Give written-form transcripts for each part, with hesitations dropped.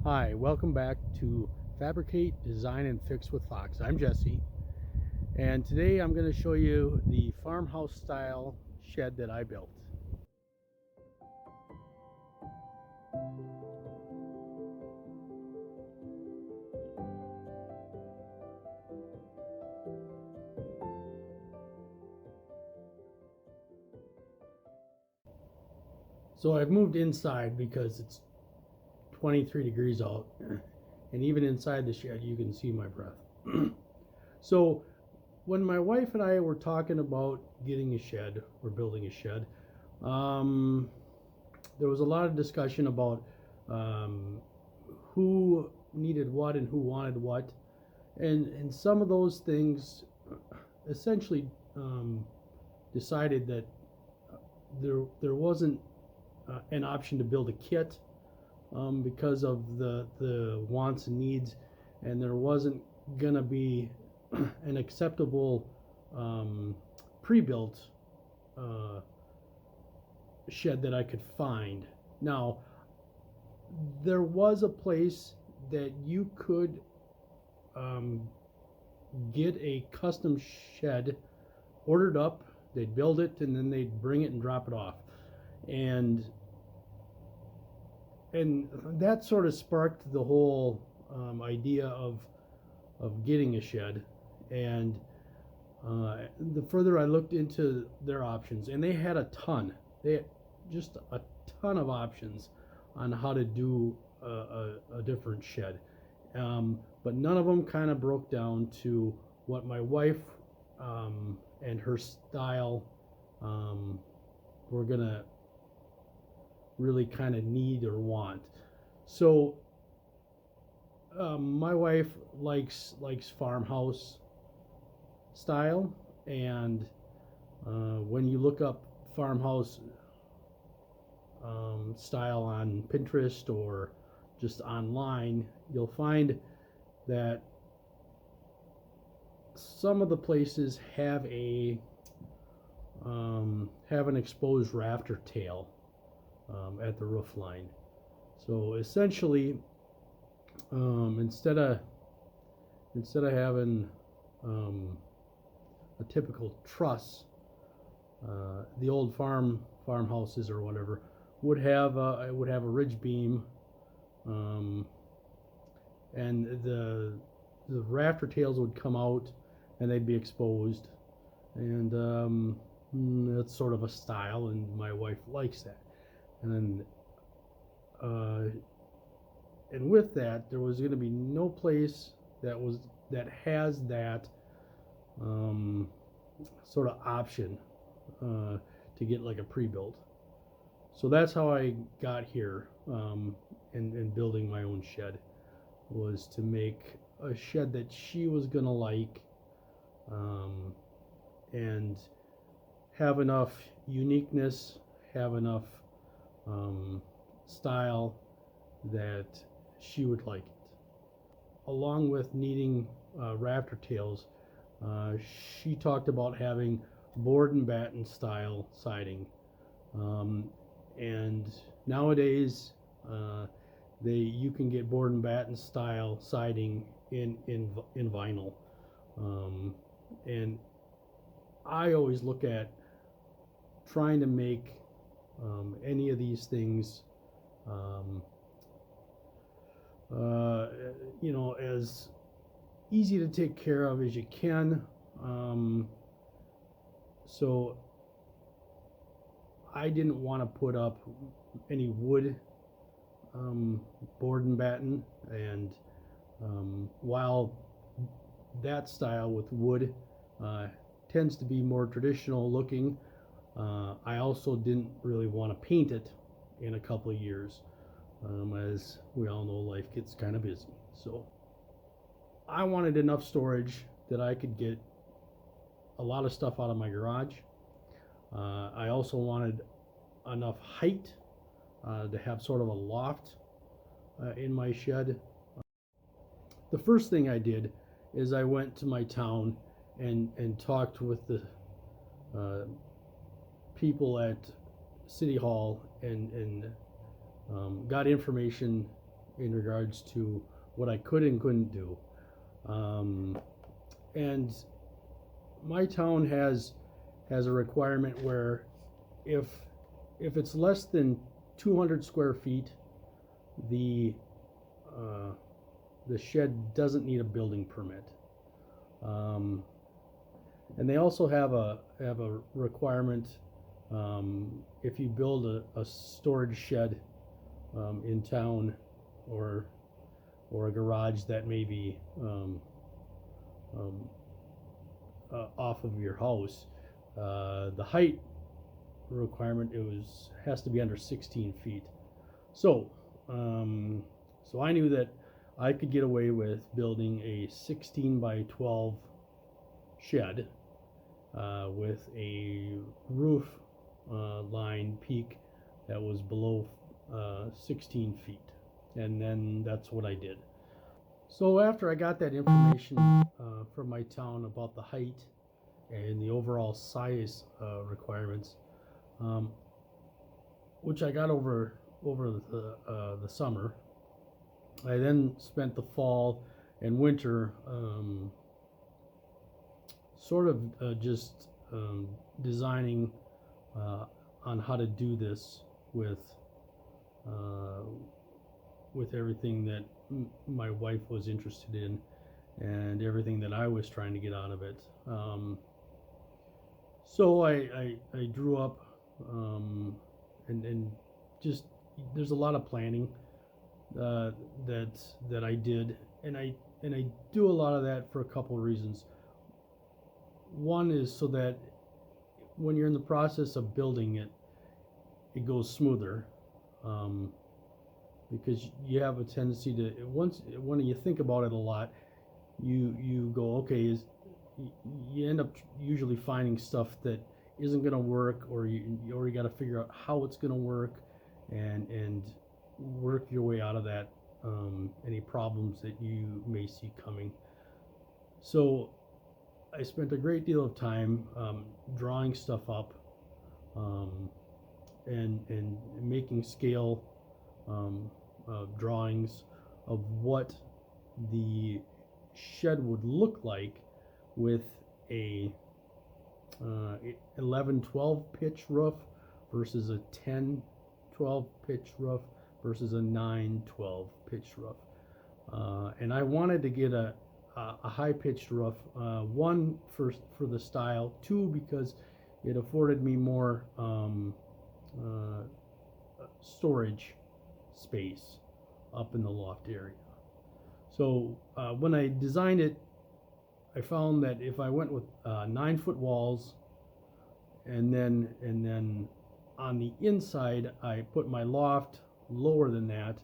Hi, welcome back to Fabricate, Design, and Fix with Fox. I'm Jesse, and today I'm going to show you the farmhouse style shed that I built. So I've moved inside because it's 23 degrees out, and even inside the shed you can see my breath. So when my wife and I were talking about getting a shed or building a shed, there was a lot of discussion about who needed what and who wanted what, and some of those things essentially decided that there wasn't an option to build a kit because of the wants and needs, and there wasn't gonna be an acceptable pre-built shed that I could find. Now, there was a place that you could get a custom shed ordered up. They'd build it and then they'd bring it and drop it off, and that sort of sparked the whole idea of getting a shed. And the further I looked into their options, and they had a ton, they had just a ton of options on how to do a different shed, but none of them kind of broke down to what my wife and her style were gonna really kind of need or want. So my wife likes farmhouse style, and when you look up farmhouse style on Pinterest or just online, you'll find that some of the places have an exposed rafter tail at the roof line. So essentially, instead of having a typical truss, the old farmhouses or whatever would have a ridge beam, and the rafter tails would come out and they'd be exposed, and that's sort of a style, and my wife likes that. And with that, there was going to be no place that has that sort of option to get like a pre-built. So that's how I got here, in building my own shed, was to make a shed that she was gonna like, and have enough uniqueness, have enough style that she would like it. Along with needing rafter tails, she talked about having board and batten style siding, and nowadays you can get board and batten style siding in vinyl, and I always look at trying to make any of these things as easy to take care of as you can. So I didn't want to put up any wood board and batten, and while that style with wood tends to be more traditional looking, I also didn't really want to paint it in a couple of years. As we all know, life gets kind of busy. So I wanted enough storage that I could get a lot of stuff out of my garage. I also wanted enough height to have sort of a loft in my shed. The first thing I did is I went to my town and talked with the people at City Hall, and got information in regards to what I could and couldn't do. And my town has a requirement where if it's less than 200 square feet, the shed doesn't need a building permit. And they also have a requirement, if you build a storage shed in town, or a garage that may be off of your house, the height requirement has to be under 16 feet. So I knew that I could get away with building a 16 by 12 shed with a roof line peak that was below 16 feet, and then that's what I did. So after I got that information from my town about the height and the overall size requirements, which I got over the summer, I then spent the fall and winter sort of just designing on how to do this with everything that my wife was interested in and everything that I was trying to get out of it. So I drew up and just, there's a lot of planning that I did, and I do a lot of that for a couple of reasons. One is so that when you're in the process of building it, it goes smoother, because you have a tendency to, when you think about it a lot, you go, okay, you end up usually finding stuff that isn't going to work, or you got to figure out how it's going to work, and work your way out of that, any problems that you may see coming. So I spent a great deal of time drawing stuff up, and making scale drawings of what the shed would look like with a 11-12 pitch roof versus a 10-12 pitch roof versus a 9-12 pitch roof. And I wanted to get a high-pitched roof, one for the style, two because it afforded me more storage space up in the loft area. So when I designed it, I found that if I went with 9-foot walls, and then on the inside I put my loft lower than that,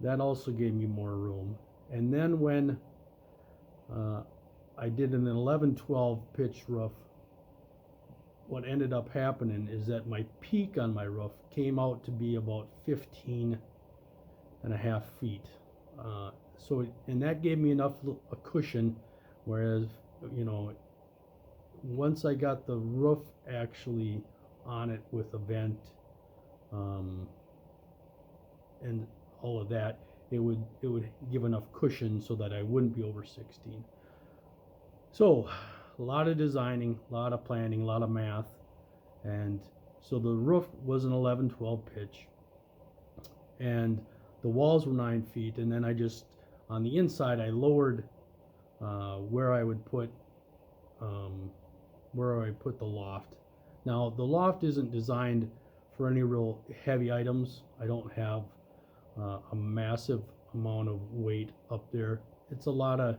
that also gave me more room. And then when I did an 11-12 pitch roof, what ended up happening is that my peak on my roof came out to be about 15.5 feet. And that gave me enough a cushion, whereas, once I got the roof actually on it with a vent, and all of that, it would give enough cushion so that I wouldn't be over 16. So a lot of designing, a lot of planning, a lot of math, and so the roof was an 11-12 pitch, and the walls were 9 feet, and then I just, on the inside, I lowered where I would put the loft. Now the loft isn't designed for any real heavy items. I don't have a massive amount of weight up there. It's a lot of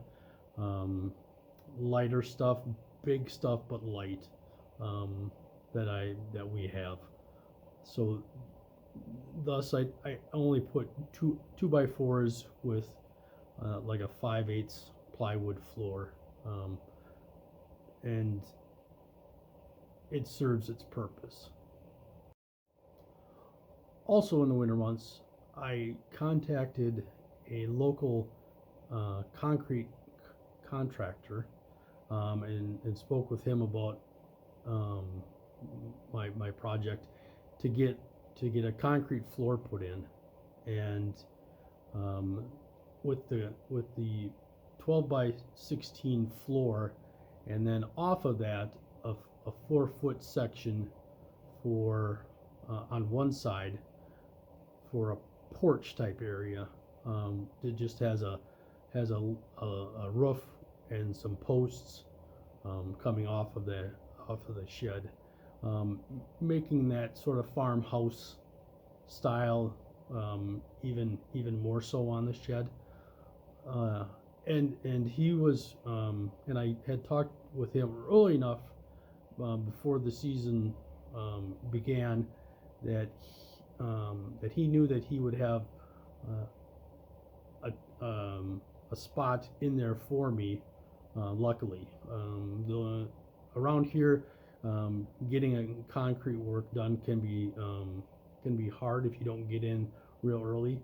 lighter stuff, big stuff, but light, that we have. So thus I only put two by fours with like a 5/8 plywood floor, and it serves its purpose. Also in the winter months, I contacted a local concrete contractor, and spoke with him about my project to get a concrete floor put in. And um, with the 12 by 16 floor, and then off of that a 4-foot section for on one side for a porch type area. It just has a roof and some posts coming off of the shed, making that sort of farmhouse style even more so on the shed. And he was and I had talked with him early enough before the season began that he knew that he would have a spot in there for me. Luckily, around here, getting a concrete work done can be hard if you don't get in real early.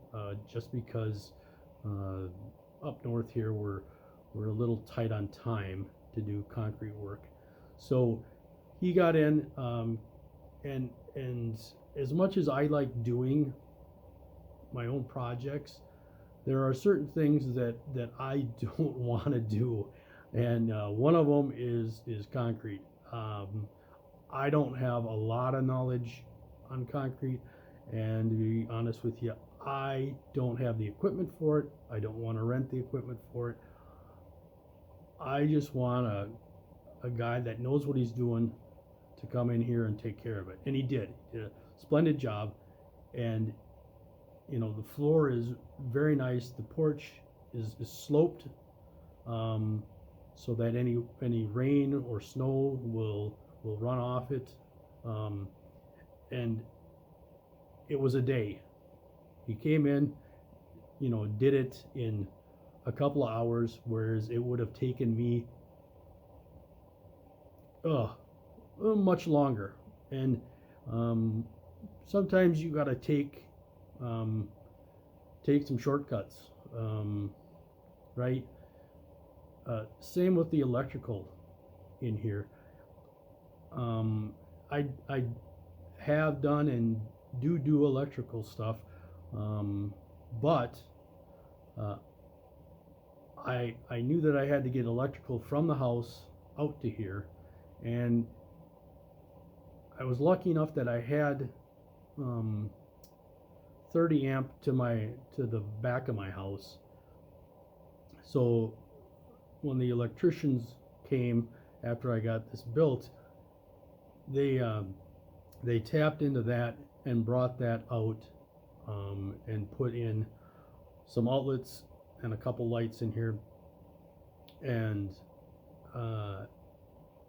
Just because up north here we're a little tight on time to do concrete work. So he got in, and as much as I like doing my own projects, there are certain things that I don't want to do, and one of them is concrete. I don't have a lot of knowledge on concrete, and to be honest with you, I don't have the equipment for it. I don't want to rent the equipment for it. I just want a guy that knows what he's doing to come in here and take care of it. And he did. He did a splendid job. And the floor is very nice. The porch is sloped, so that any rain or snow will run off it. And it was a day. He came in, did it in a couple of hours, whereas it would have taken me much longer. And sometimes you got to take some shortcuts, right? Same with the electrical in here. I have done and do electrical stuff, but I knew that I had to get electrical from the house out to here, and I was lucky enough that I had 30 amp to the back of my house. So when the electricians came after I got this built, they tapped into that and brought that out, and put in some outlets and a couple lights in here. And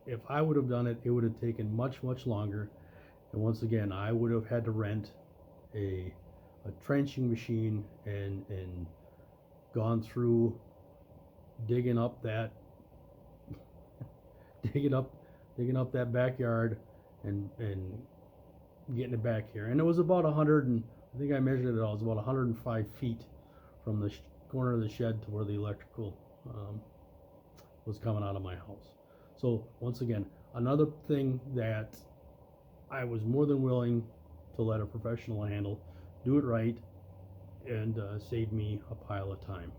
if I would have done it, it would have taken much longer. And once again, I would have had to rent a trenching machine and gone through digging up that digging up that backyard and getting it back here. And it was about 100 and I think I measured it all. It was about 105 feet from the corner of the shed to where the electrical was coming out of my house. So once again, another thing that I was more than willing to let a professional handle, do it right, and save me a pile of time.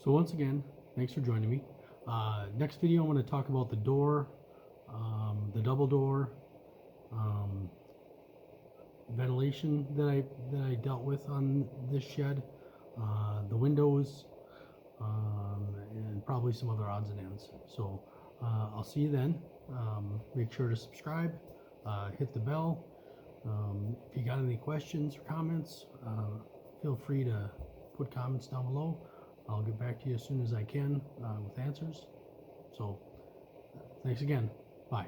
So once again, thanks for joining me. Next video, I'm going to talk about the door, the double door, ventilation that I dealt with on this shed, the windows, and probably some other odds and ends. So I'll see you then. Make sure to subscribe, hit the bell. If you got any questions or comments, feel free to put comments down below. I'll get back to you as soon as I can with answers. So thanks again. Bye.